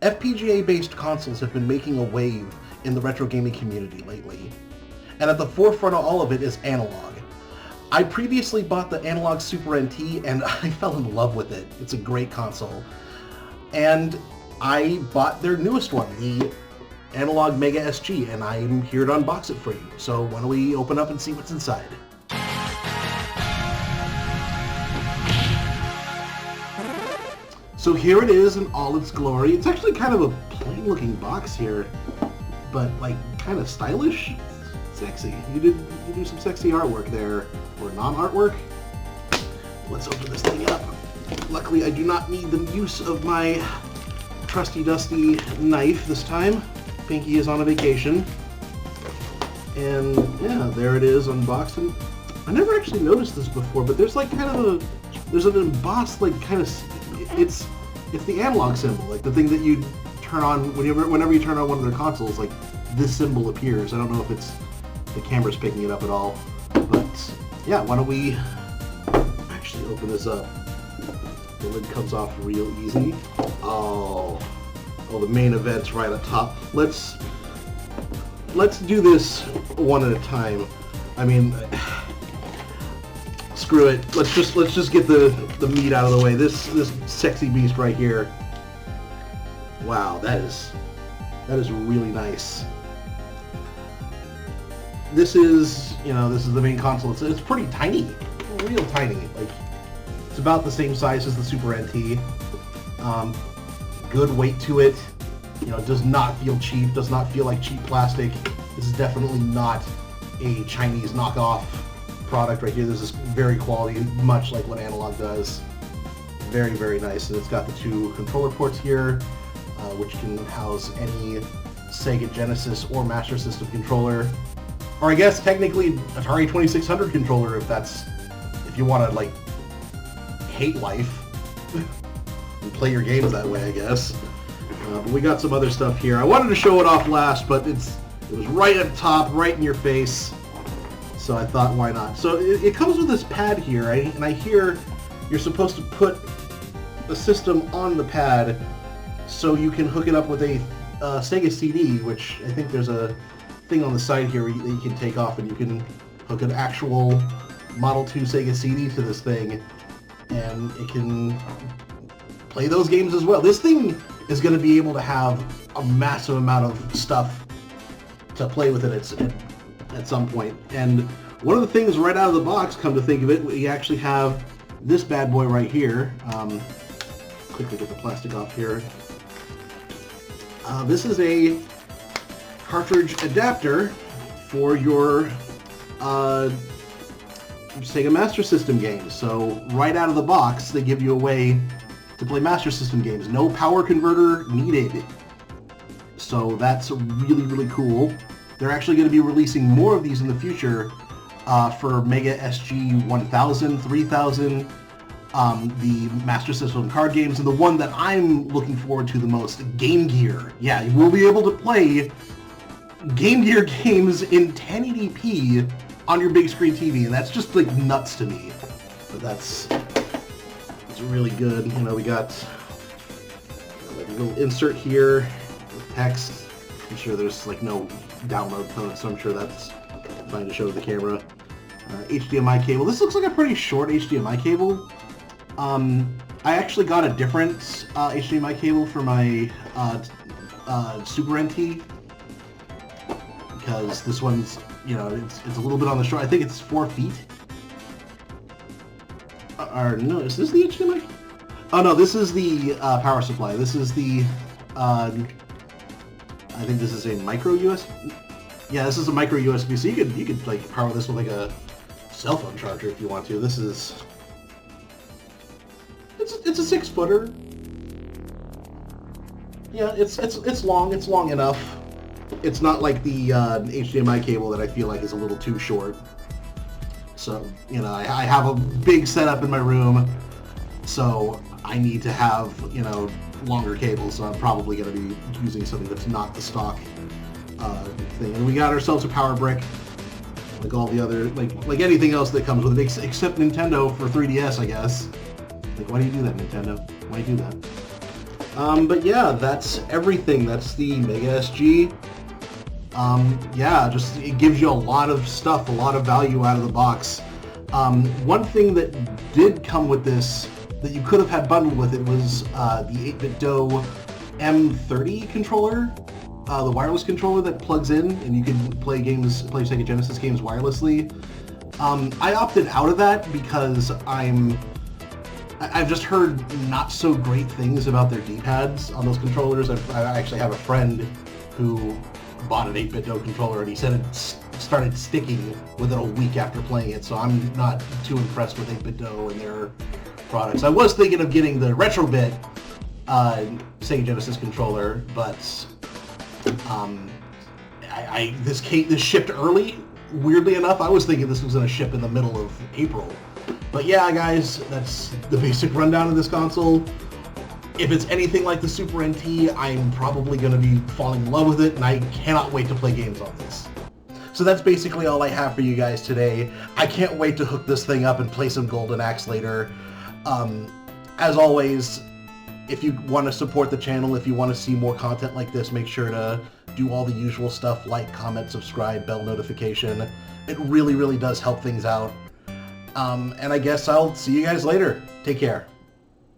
FPGA-based consoles have been making a wave in the retro gaming community lately, and at the forefront of all of it is analog. I previously bought the Analog Super NT, and I fell in love with it. It's a great console. And I bought their newest one, the Analog Mega SG, and I'm here to unbox it for you. So why don't we open up and see what's inside. So here it is in all its glory. It's actually kind of a plain looking box here, but like kind of stylish, sexy. You do some sexy artwork there, or non-artwork. Let's open this thing up. Luckily I do not need the use of my trusty dusty knife this time. Pinky is on a vacation. And yeah, there it is unboxed. And I never actually noticed this before, but there's like kind of there's an embossed like kind of, it's the analog symbol, like the thing that you turn on whenever you turn on one of their consoles, like this symbol appears. I don't know if it's the camera's picking it up at all, but yeah, why don't we actually open this up. The lid comes off real easy. Oh, the main event's right up top. Let's do this one at a time. I mean, screw it. Let's just get the meat out of the way. This sexy beast right here. Wow, that is really nice. This is the main console. It's pretty tiny, real tiny. Like it's about the same size as the Super NT. Good weight to it. Does not feel cheap. Does not feel like cheap plastic. This is definitely not a Chinese knockoff product right here. This is very quality, much like what Analog does. Very, very nice. And it's got the two controller ports here, which can house any Sega Genesis or Master System controller, or I guess technically Atari 2600 controller if you want to like hate life and play your games that way, I guess. But we got some other stuff here. I wanted to show it off last, but it was right at the top, right in your face. So I thought, why not? So it comes with this pad here, right? And I hear you're supposed to put the system on the pad so you can hook it up with a Sega CD, which I think there's a thing on the side here that you can take off, and you can hook an actual Model 2 Sega CD to this thing, and it can play those games as well. This thing is going to be able to have a massive amount of stuff to play with it at some point. And one of the things right out of the box, come to think of it, we actually have this bad boy right here. Quickly get the plastic off here. This is a cartridge adapter for your Sega Master System games. So right out of the box, they give you a way to play Master System games. No power converter needed. So that's really, really cool. They're actually going to be releasing more of these in the future for Mega SG 1000, 3000, the Master System card games, and the one that I'm looking forward to the most, Game Gear. Yeah, you will be able to play Game Gear games in 1080p on your big screen TV, and that's just like nuts to me. But it's really good. We got like a little insert here with text. I'm sure there's like no download code, so I'm sure that's fine to show the camera. HDMI cable. This looks like a pretty short HDMI cable. I actually got a different HDMI cable for my Super NT, because this one's, it's a little bit on the short. I think it's 4 feet. Or no, is this the HDMI? Oh no, this is the power supply. This is the, I think this is a micro USB. Yeah, this is a micro USB. So you could like power this with like a cell phone charger if you want to. This is, it's a 6-footer. Yeah, it's long. It's long enough. It's not like the HDMI cable that I feel like is a little too short. So, I have a big setup in my room, so I need to have, longer cables, so I'm probably going to be using something that's not the stock thing. And we got ourselves a power brick, like all the other, like anything else that comes with it, except Nintendo for 3DS, I guess. Like, why do you do that, Nintendo? Why do you do that? But yeah, that's everything. That's the Mega SG. Yeah, just it gives you a lot of stuff, a lot of value out of the box. One thing that did come with this that you could have had bundled with it was the 8BitDo M30 controller, the wireless controller that plugs in, and you can play Sega Genesis games wirelessly. I opted out of that because I've just heard not so great things about their D-pads on those controllers. I actually have a friend who bought an 8BitDo controller, and he said it started sticking within a week after playing it, so I'm not too impressed with 8BitDo and their products. I was thinking of getting the Retrobit Sega Genesis controller, but this shipped early. Weirdly enough, I was thinking this was going to ship in the middle of April. But yeah, guys, that's the basic rundown of this console. If it's anything like the Super NT, I'm probably going to be falling in love with it, and I cannot wait to play games on this. So that's basically all I have for you guys today. I can't wait to hook this thing up and play some Golden Axe later. As always, if you want to support the channel, if you want to see more content like this, make sure to do all the usual stuff, like, comment, subscribe, bell notification. It really, really does help things out. And I guess I'll see you guys later. Take care.